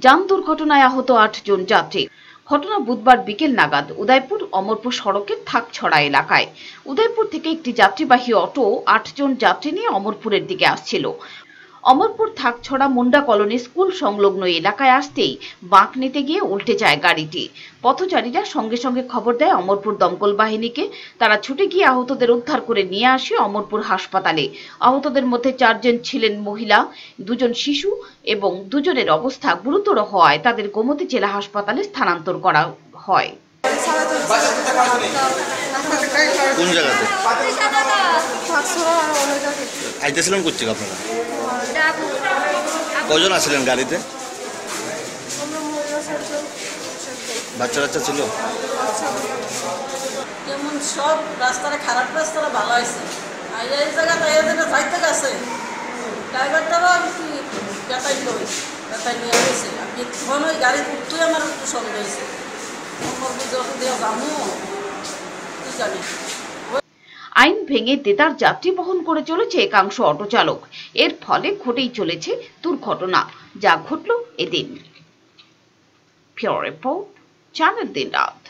যান দুর্ঘটনায় আহত ৮ জন যাত্রী। ঘটনা বুধবার বিকেল নাগাদ উদয়পুর অমরপুর সড়কের থাকছড়া এলাকায়। উদয়পুর থেকে একটি যাত্রীবাহী অটো ৮ জন যাত্রী নিয়ে অমরপুরের দিকে আসছিল। অমরপুর থাকছড়া মুন্ডা কলোনি স্কুল সংলগ্ন এলাকায় আসতেই বাঁক নিতে গিয়ে উল্টে যায় গাড়িটি। পথচারীরা সঙ্গে সঙ্গে খবর দেয় অমরপুর দমকল বাহিনীকে। তারা ছুটে গিয়ে আহতদের উদ্ধার করে নিয়ে আসে অমরপুর হাসপাতালে। আহতদের মধ্যে ৪ জন ছিলেন মহিলা, 2 জন শিশু এবং 2 জনের অবস্থা গুরুতর হওয়ায় তাদের গোমতী জেলা হাসপাতালে স্থানান্তর করা হয়। কোন জায়গাতে আইতেছিলেন করছে আপনারা? কজন আছিলেন গাড়িতে? বাচ্চা বাচ্চা ছিল? যেমন সব রাস্তাটা খারাপ, রাস্তাটা ভালো হয়েছে। আর এই জায়গাটা যাইতে গেছে ড্রাইভারটারও কি ব্যথাই নিয়ে গেছে। আমি তখন ওই গাড়ি উঠতে আমার একটু সন্দেহ হয়েছে। আইন ভেঙে দেদার যাত্রী বহন করে চলেছে একাংশ অটো চালক। এর ফলে ঘটেই চলেছে দুর্ঘটনা, যা ঘটল এদিন। ব্যুরো রিপোর্ট, চ্যানেল দিনরাত।